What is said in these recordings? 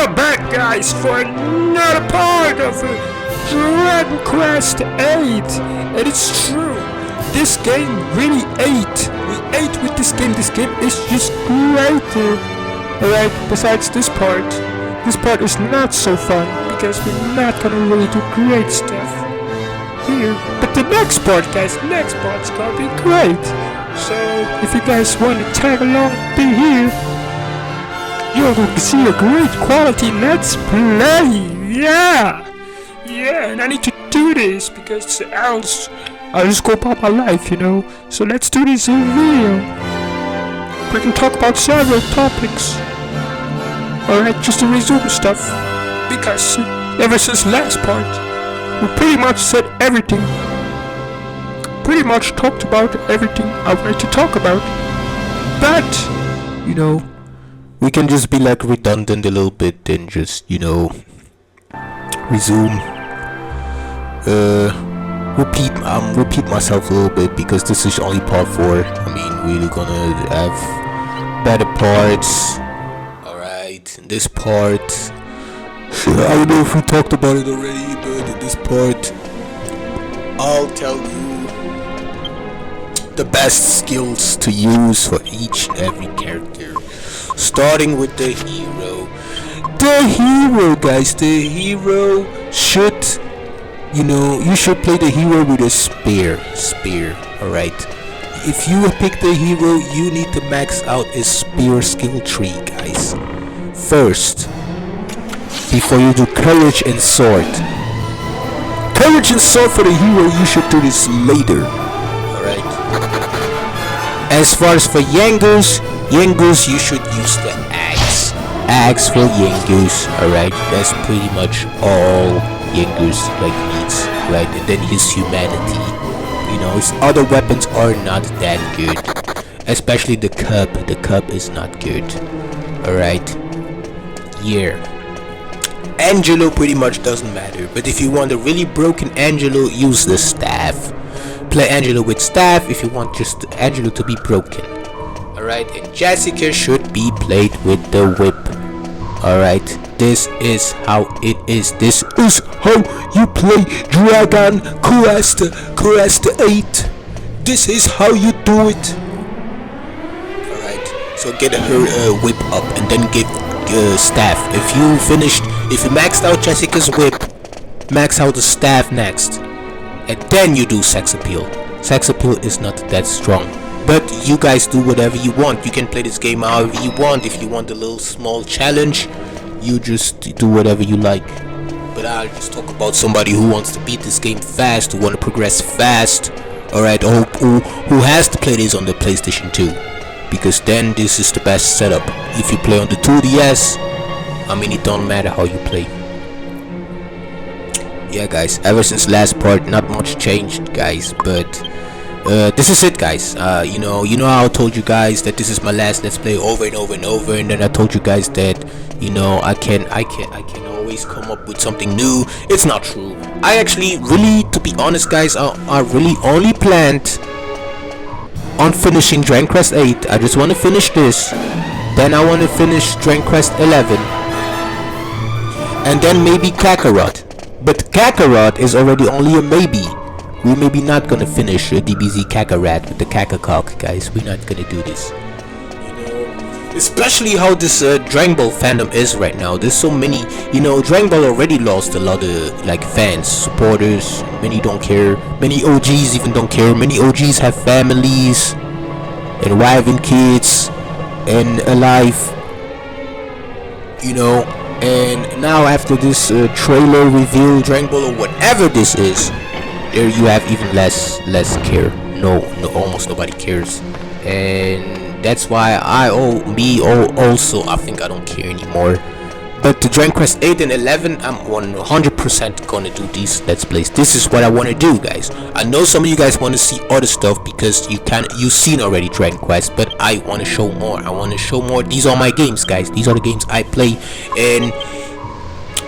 are back, guys, for another part of Dragon Quest VIII. And it's true, this game really ate. We ate with this game. This game is just greater. Alright, besides this part is not so fun because we're not gonna really do great stuff here. But the next part, guys, next part's gonna be great. So if you guys want to tag along, be here. You'll see a great quality let's play. Yeah, and I need to do this because else I'll just go about my life, you know. So let's do this in video. We can talk about several topics. Alright, just to resume stuff. Because ever since last part, we pretty much said everything. Pretty much talked about everything I wanted to talk about. But, you know, we can just be like redundant a little bit and just, you know, resume. Repeat myself a little bit because this is only part 4. I mean, we're gonna have better parts. Alright, in this part, I don't know if we talked about it already, but in this part, I'll tell you the best skills to use for each and every character. Starting with the hero. The hero, guys, the hero should, you know, you should play the hero with a spear, alright? If you pick the hero, you need to max out his spear skill tree, guys. First, before you do courage and sword. Courage and sword for the hero, you should do this later, alright? As far as for Yangus, you should use the axe. Axe for Yangus, alright? That's pretty much all Yangus like needs, right? And then his humanity. You know, his other weapons are not that good. Especially the cup. The cup is not good. Alright? Yeah. Angelo pretty much doesn't matter. But if you want a really broken Angelo, use the staff. Play Angelo with staff if you want just Angelo to be broken. Alright, and Jessica should be played with the whip. Alright, this is how it is. This is how you play Dragon Quest 8. This is how you do it. Alright, so get her whip up and then get staff. If you maxed out Jessica's whip, max out the staff next. And then you do sex appeal. Sex appeal is not that strong. But you guys do whatever you want. You can play this game however you want. If you want a little small challenge, you just do whatever you like. But I'll just talk about somebody who wants to beat this game fast, who want to progress fast. Alright, who has to play this on the PlayStation 2. Because then this is the best setup. If you play on the 2DS, I mean, it don't matter how you play. Yeah, guys, ever since last part, not much changed, guys, but this is it, guys. You know how I told you guys that this is my last let's play over and over and over, and then I told you guys that, you know, I can always come up with something new. It's not true. I actually really, to be honest, guys, I really only planned on finishing Dragon Quest 8. I just want to finish this, then I want to finish Dragon Quest 11, and then maybe Kakarot. But Kakarot is already only a maybe. We're maybe not gonna finish DBZ Kakarot with the Kakacock, guys. We're not gonna do this. You know, especially how this Dragon Ball fandom is right now. There's so many, you know, Dragon Ball already lost a lot of like fans, supporters. Many don't care. Many OGs even don't care. Many OGs have families and wife and kids and a life. You know. And now after this trailer reveal, Dragon Ball or whatever this is, there you have even less care. No, almost nobody cares, and that's why also I think I don't care anymore. But the Dragon Quest 8 and 11, I'm 100% gonna do these let's plays. This is what I want to do, guys. I know some of you guys want to see other stuff because you've seen already Dragon Quest, but I want to show more. These are my games, guys. These are the games I play, and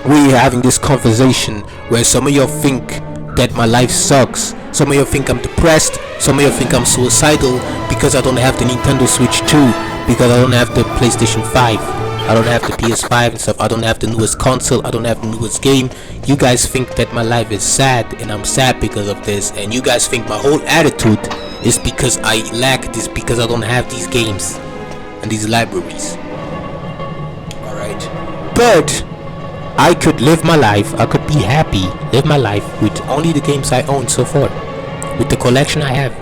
we're having this conversation where some of you think that my life sucks. Some of you think I'm depressed. Some of you think I'm suicidal because I don't have the Nintendo Switch 2, because I don't have the PlayStation 5. I don't have the PS5 and stuff. I don't have the newest console. I don't have the newest game. You guys think that my life is sad, and I'm sad because of this. And you guys think my whole attitude is because I lack this, because I don't have these games and these libraries. Alright. But I could live my life. I could be happy, live my life with only the games I own so far, with the collection I have,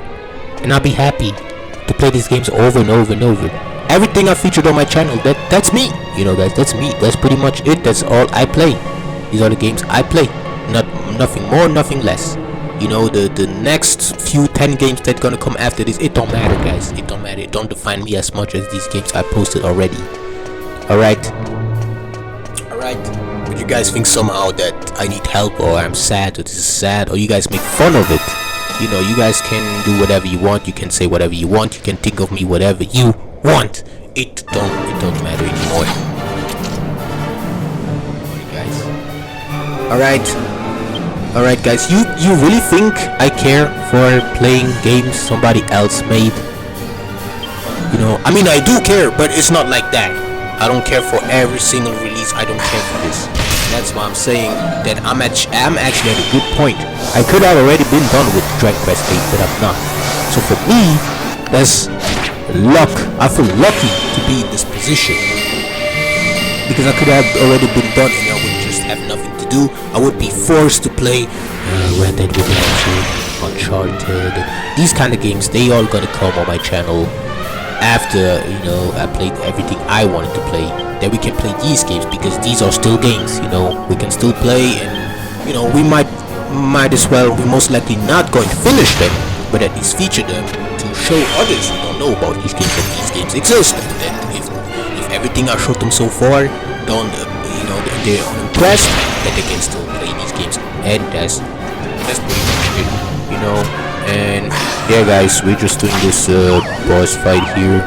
and I'll be happy to play these games over and over and over. Everything I featured on my channel, that's me, you know guys, that's me. That's pretty much it. That's all I play. These are the games I play, nothing more, nothing less. You know, the next few 10 games that gonna come after this, it don't matter, guys. It don't matter. It don't define me as much as these games I posted already. Alright. But you guys think somehow that I need help, or I'm sad, or this is sad, or you guys make fun of it. You know, you guys can do whatever you want. You can say whatever you want. You can think of me whatever you want. It don't matter anymore. Alright guys, you really think I care for playing games somebody else made? You know, I mean, I do care, but it's not like that. I don't care for every single release. I don't care for this. That's why I'm saying that I'm actually at a good point. I could have already been done with Dragon Quest 8, but I'm not. So for me, that's luck. I feel lucky to be in this position, because I could have already been done and I would just have nothing to do. I would be forced to play Red Dead Redemption, Uncharted. These kind of games, they all gonna come on my channel after, you know, I played everything I wanted to play. Then we can play these games, because these are still games, you know. We can still play, and you know, we might as well, we're most likely not going to finish them, but at least feature them to show others who don't know about these games that these games exist. And then if everything I showed them so far don't, you know, they're unimpressed, that they can still play these games. And that's pretty much it, you know. And yeah guys, we're just doing this boss fight here,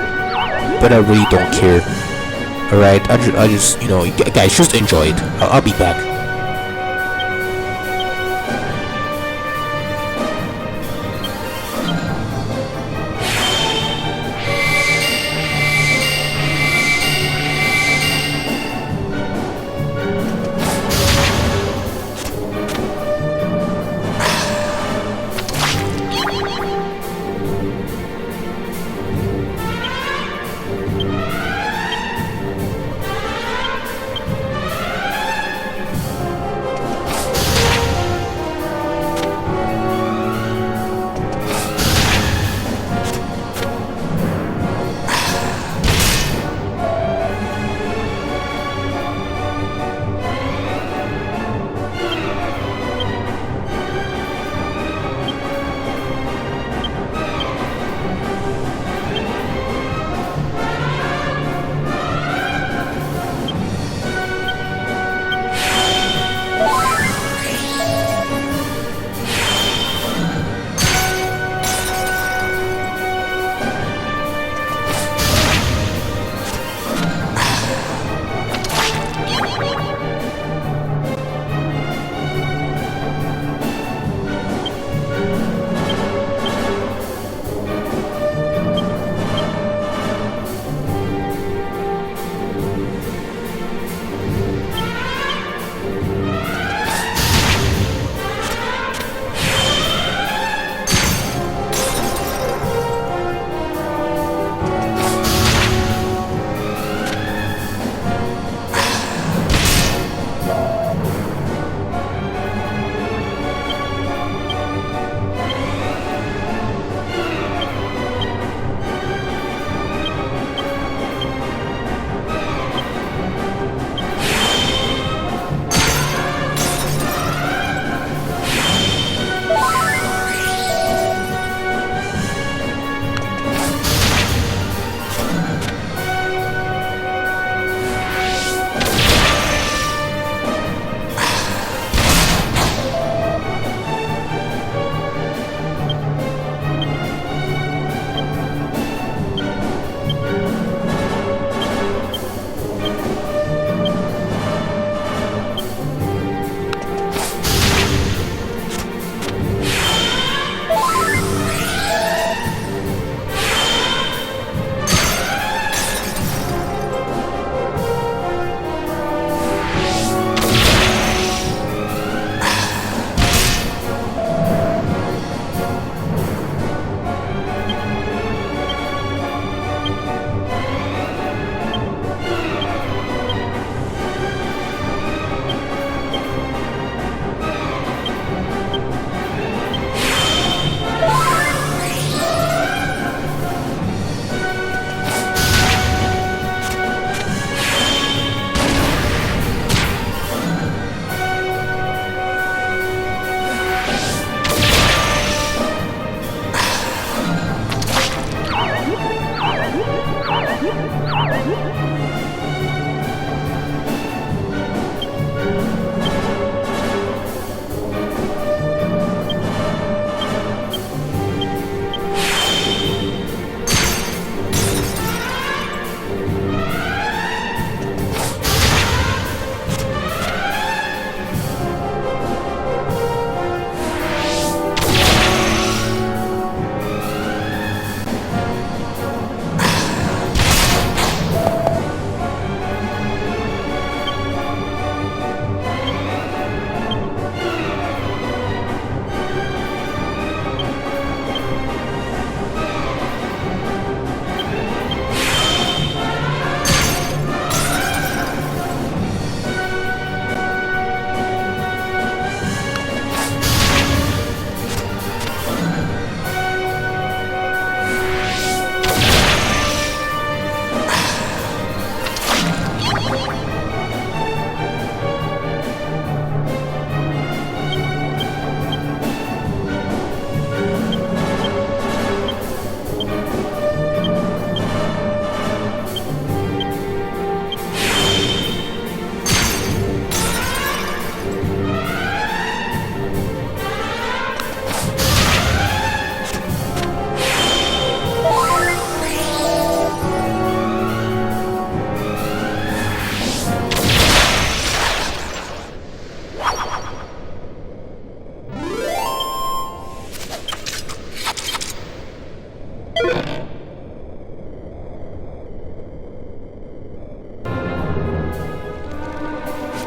but I really don't care. Alright, I just, you know, guys, just enjoy it. I'll be back.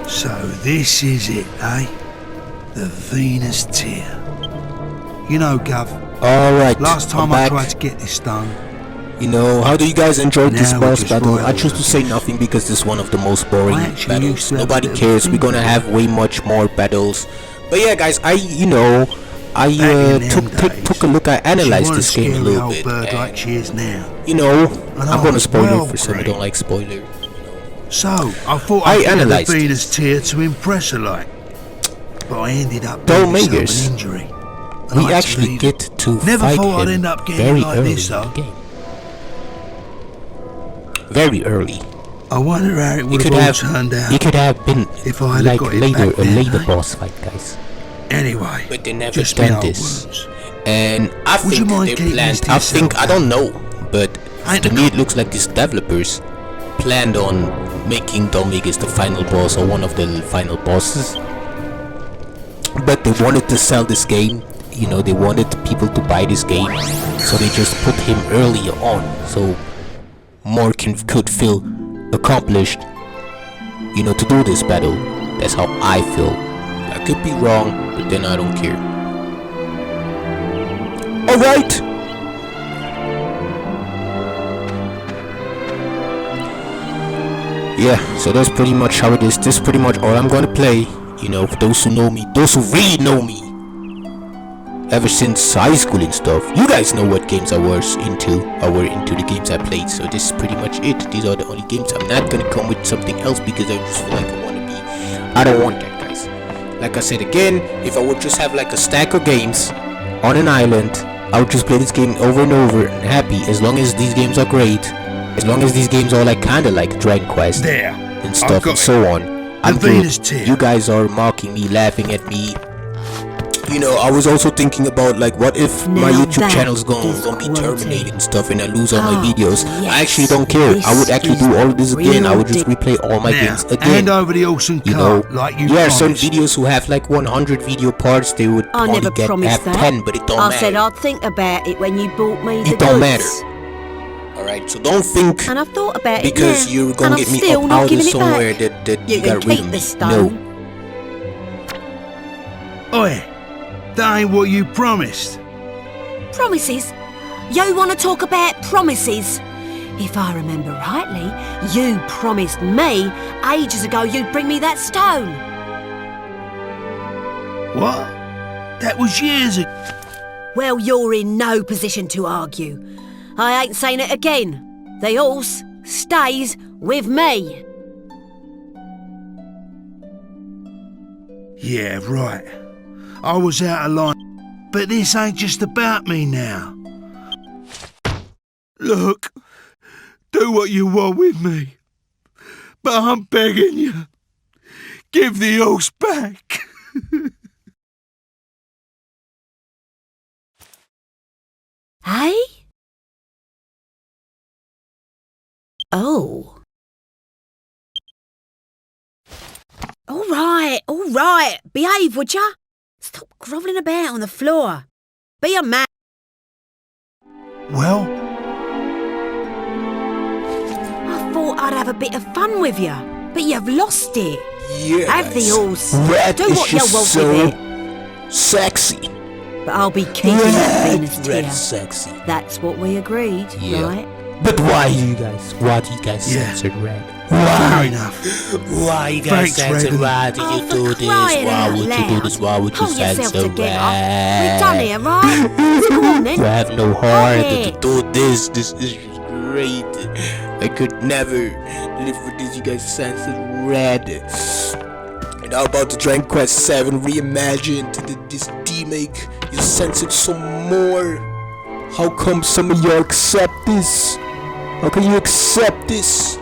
So this is it, eh? The Venus Tear. You know, Gov. Alright, last time I tried to get this done. You know, how do you guys enjoy this Now boss we're just battle? I royals. choose to say nothing because this is one of the most boring I actually battles. used to have Nobody a little cares. We're thing gonna for have way much more battles. But yeah, guys, I Back in them days, took a look. I analyzed she this weren't game a scary little old bit. bird And, like she is now. you know, And I'm I gonna was spoil well it for some who great. don't like spoiler. So I thought I I'd get the analysed Venus Tear to impress her like. But I ended up Don't getting make myself yours. an injury. And We I had to actually leave get it. to Never fight thought I'd him end up getting very like early this, in the though. game. Very early. I wonder how it It would could have all have, turned out. it could have been if I had like got it later, back a then, later eh? boss fight, guys. Anyway, But they never just me done old this. wounds. And I Would you think mind they keeping planned. this to I yourself, think I don't know, but Ain't to a me it looks like these developers planned on making Domigus the final boss or one of the final bosses. But they wanted to sell this game. You know, they wanted people to buy this game, so they just put him earlier on, so more could feel accomplished. You know, to do this battle. That's how I feel. I could be wrong, but then I don't care. Alright! Yeah, so that's pretty much how it is. This is pretty much all I'm gonna play. You know, for those who know me, those who really know me, ever since high school and stuff, you guys know what games I was into. I were into the games I played, so this is pretty much it. These are the only games. I'm not gonna come with something else because I just feel like I don't want that, guys. Like I said again, if I would just have like a stack of games on an island, I would just play this game over and over and happy. As long as these games are great, as long as these games are like kinda like Dragon Quest There, and stuff and so on, I'm Venus good. Tear. You guys are mocking me, laughing at me. You know, I was also thinking about like, what if my Now YouTube that channel's gonna is be quality. terminated and stuff, and I lose all my Ah, videos? yes, I actually don't care. I would this actually is do all of this again. I real would just deep. replay all my Now, games again. hand over the horse and You know, cart like you there are some promised. videos who have like 100 video parts. They would I only never promised have that. 10, but it don't I matter. said I'd think about it when you bought me the It don't matter. goods. Alright, so don't think And I've thought about it because now, you're and gonna I'm get me still up not out of giving it somewhere back. that You you can got rid keep of the me. stone. No. Oi, that ain't what you promised. Promises? You want to talk about promises? If I remember rightly, you promised me ages ago you'd bring me that stone. What? That was years ago. Well, you're in no position to argue. I ain't saying it again. The horse stays with me. Yeah, right. I was out of line. But this ain't just about me now. Look, Do what you want with me. But I'm begging you. Give the horse back. Hey? Oh. All right. Behave, would ya? Stop grovelling about on the floor. Be a man. Well, I thought I'd have a bit of fun with you, but you've lost it. Yes. Have the horse. Red Do is what you just want so with it. sexy. But I'll be keeping that Venus Red tier. sexy. That's what we agreed, Yeah. right? But why you guys? Why do you guys Yeah. censor red? fair Why? enough. Why you guys Thanks, censor Red. red? Do you Oh, do for this? crying Why out would you do loud. this? Why would you Pull yourself censor together. red? We're done here, right? So go on then. You have no heart to it. do this. This is great. I could never live with this. You guys censored red. And how about the Dragon Quest 7 reimagined? This remake, you censored some more. How come some of y'all accept this? How can you accept this?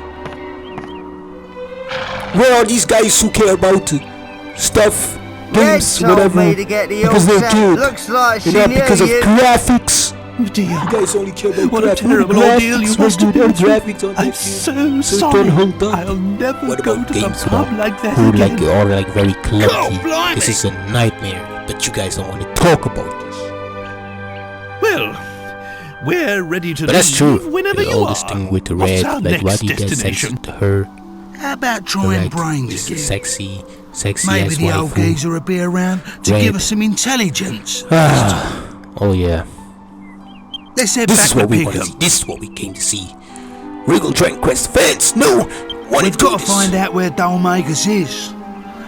Where are these guys who care about stuff, games, whatever? Because they're good. Looks like she Not knew because of you. graphics. Oh dear. You guys only care about What a graphics. terrible ordeal you must have been through. Graphics on I'm that so game. sorry. hold on. I'll never What go about to the games pub about like that who again. like are like very clunky? God, blimey. This is a nightmare. But you guys don't want to talk about this. Well, we're ready to But that's leave true. whenever You you know are. this thing with the What's red. our Like why next do you guys destination? censor her? How about trying Right, brains this again? sexy Maybe ass the old waifu. geezer will be around to Red. give us some intelligence. Oh yeah. Let's head This back is to what we want to Pickham. see. This is what we came to see. Regal Dragon Quest fans, no! We've got to find out where Dollmaker's is.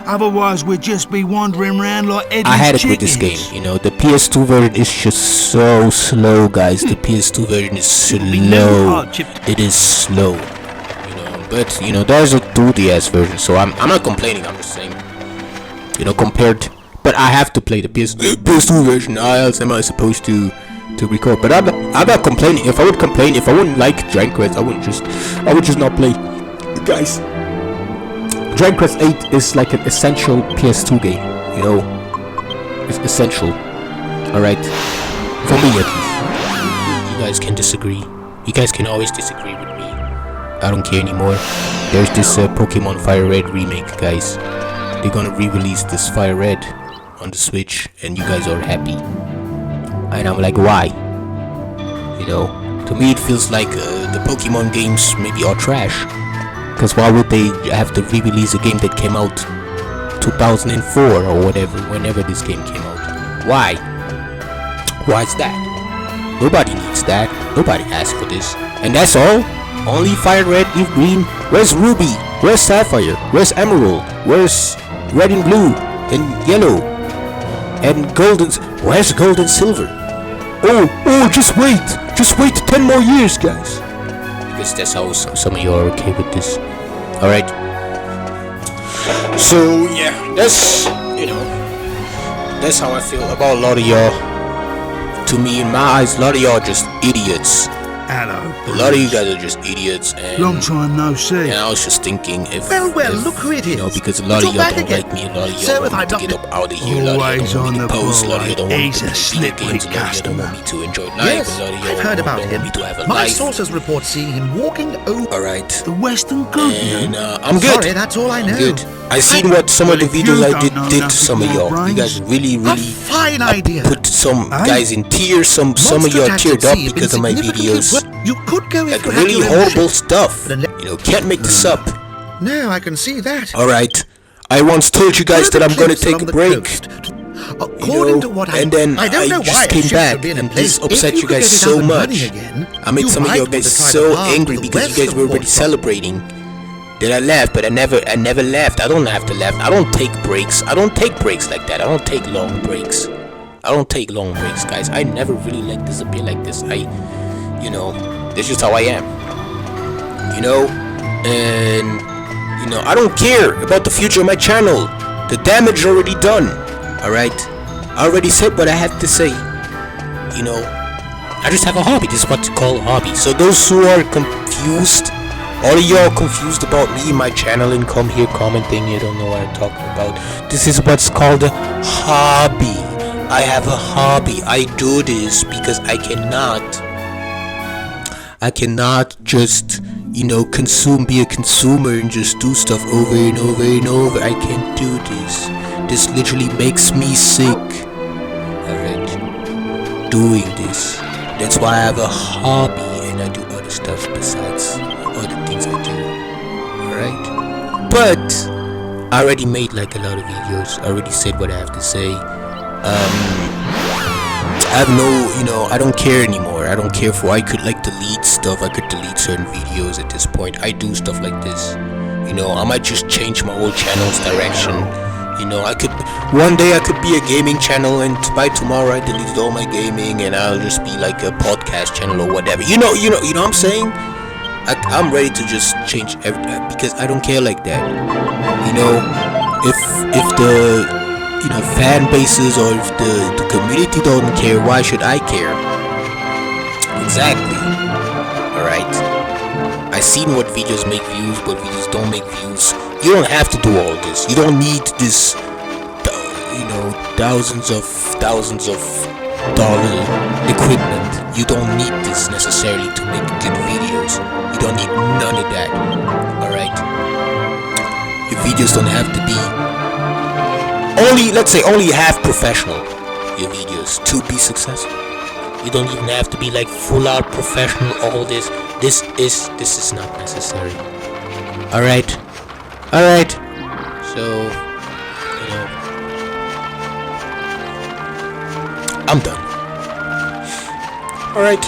Otherwise, we'd just be wandering around like Eddie's I had it with this game, chickens. you know. The PS2 version is just so slow, guys. The PS2 version is Be no slow. hardship. It is slow, you know. But you know, there's a 2DS version, so I'm not complaining. I'm just saying, you know, compared. But I have to play the PS2 version. How else am I supposed to record? But I'm not complaining. If I would complain, if I wouldn't like Dragon Quest, I would just not play. Guys, Dragon Quest 8 is like an essential PS2 game. You know, it's essential. All right, for me at least. You guys can disagree. You guys can always disagree with me. I don't care anymore. There's this Pokemon Fire Red remake, guys. They're gonna re-release this Fire Red on the Switch, and you guys are happy. And I'm like, why? You know, to me it feels like the Pokemon games maybe are trash. Because why would they have to re-release a game that came out 2004 or whatever, whenever this game came out? Why? Why is that? Nobody needs that. Nobody asked for this. And that's all? Only Fire Red, Leaf Green? Where's Ruby? Where's Sapphire? Where's Emerald? Where's Red and Blue? And Yellow? And Gold and... Where's Gold and Silver? Oh, just wait 10 more years, guys. Because that's how some of you are okay with this. Alright. So, yeah, that's, you know, that's how I feel about a lot of y'all. To me, in my eyes, a lot of y'all are just idiots. Hello. A lot of you guys are just idiots, and Long time no see. and I was just thinking if Well, if, look who it you know, is. because a lot You're of y'all back don't again. like me, a lot of So y'all if want me I'm to not- get up out of here, a lot of Always y'all don't want me on to the post, a lot of ball, y'all don't want me he's to a play slippery games, a lot of y'all don't want me to enjoy life, Yes, a lot of y'all I've heard about don't him. want me to have a My life. sources report seeing him walking over. Alright, The Western continent. and I'm good. Sorry, that's all I know. I'm good. I seen what some of the Well, if videos you I don't know did to nothing some of more, y'all. You guys really A fine I idea. put some Aye. guys in tears. Some of Monster y'all attacks teared at up sea have been because of my significantly videos. wor- You could go if Like you had really your own horrible ship. stuff. But You know, can't make this up. No, I can see that. Alright. I once told you guys that I'm gonna take a break. According to what and then I don't know just why a came ship back should be in a and place this upset if you could guys get it so up and much. running again, I made you some of might you want to guys try the so path angry to the because you west guys of were already Port celebrating that I laughed, but I never laughed. I don't have to laugh. I don't take breaks. I don't take breaks like that. I don't take long breaks. I don't take long breaks, guys. I never really like disappear like this. You know, that's just how I am. You know, and you know, I don't care about the future of my channel. The damage already done. Alright? I already said what I have to say. You know, I just have a hobby. This is what to call a hobby. So those who are confused confused? All of y'all confused about me and my channel and come here commenting you don't know what I'm talking about. This is what's called a hobby. I have a hobby. I do this because I cannot just, be a consumer and just do stuff over and over and over. I can't do this. This literally makes me sick. Alright? Doing this. That's why I have a hobby and I do other stuff besides other things I do. Alright? But I already made like a lot of videos. I already said what I have to say. I have no, I don't care anymore. I don't care for, I could like delete stuff. I could delete certain videos at this point. I do stuff like this. I might just change my whole channel's direction. One day I could be a gaming channel, and by tomorrow I delete all my gaming and I'll just be like a podcast channel or whatever. You know what I'm saying? I'm ready to just change everything because I don't care like that. If the fan bases or if the community don't care, why should I care? Exactly. Alright. I seen what videos make views, what videos don't make views. You don't have to do all this. You don't need this thousands of dollar equipment. You don't need this necessarily to make good videos. You don't need none of that. Alright. Your videos don't have to be only half professional, your videos, to be successful. You don't even have to be like full out professional. All this is not necessary. Alright. So I'm done. Alright.